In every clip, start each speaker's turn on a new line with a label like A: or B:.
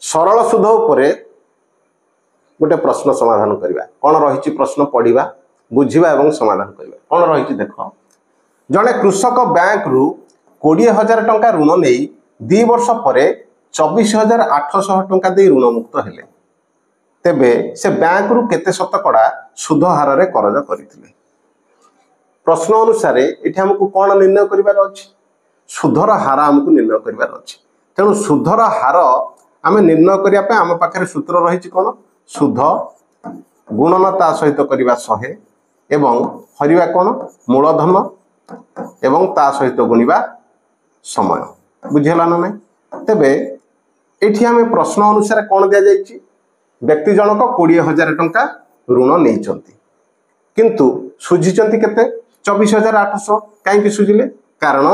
A: सरल सुध उपरे गोटे प्रश्न समाधान करवा कौन रही प्रश्न पढ़ा बुझा और समाधान करवा कौन रही देख जड़े कृषक बैंक रु 20,000 टंका ऋण नहीं 2 वर्ष पर 24,800 टंका दे ऋण मुक्त हेले तेबे से बैंक रु केते शतकड़ा सुध हार रे करज करथिले। प्रश्न अनुसार ये आमको कौन निर्णय करिवार अछि सुधर हार आमको निर्णय करिवार अछि तेणु सुधर हार आम निर्णय करिया पे आम पाखे सूत्र रही कौन सुध गुणनता सहित करवा 100 एवं हरिवा कौन मूलधन एवं ता सहित गुणिबा समय बुझेला ना नहीं। तेबे एठी आम प्रश्न अनुसार कौन दिया जाइछि व्यक्ति जनक 20,000 टंका ऋण नहीं किंतु सुझिचंती केते 24,800 कहीं सुझिले कारण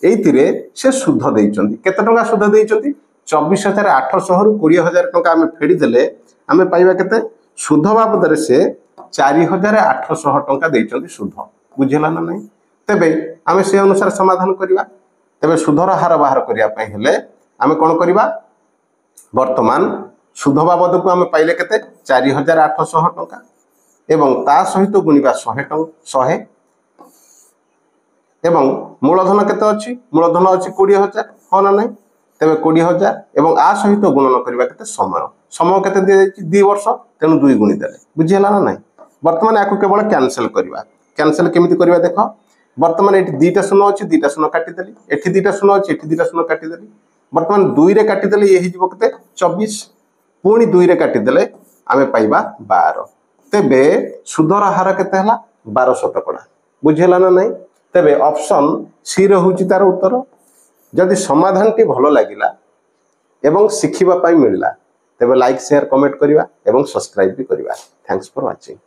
A: एइतिरे से सुध देइचंती केते टंका सुध देइचंती 24,800 रु 20,000 टंका आम फेडी देले आम पाइबा केते सुध बाबद से 4,800 टंका देइचंती सुध बुझेला ना नहीं। तेबे आम से अनुसार समाधान करवा तेबे सुधर हार बाहर करिया पई हेले आम कोन करवा वर्तमान सुध बाबद को आम पाइले केते 4,800 टंका एवं ता सहित गुणिबा 100 एवं मूलधन केते अछि मूलधन अछि 20,000 हाँ ना नहीं तेबे 20,000 एवं आ सहित गुणन करवा केते समय समय केते दे जाइछि 2 वर्ष तेणु 2 गुणी देले बुझिला ना नहीं। वर्तमान याकू केवल कैंसिल करवा कैंसिल केमिति करवा देख वर्तमान एठी 2टा शून्य अछि 2टा शून्य काटी देली एठी 2टा शून्य अछि एठी 2टा शून्य काटी देली वर्तमान 2 रे काटी देले ये हिजबो केते 24 पुणी 2 रे काटी देले आमे पाइबा 12 तेबे सुधर हार केते हला 12 शतकड़ा बुझेला ना नहीं। तेबे ऑप्शन सी रे होची तार उत्तर जदि समाधान टी भलो लागिला एवं शिखिबा पाई मिलला तेबे लाइक शेयर कमेंट करवा एवं सब्सक्राइब भी करवा। Thanks for watching.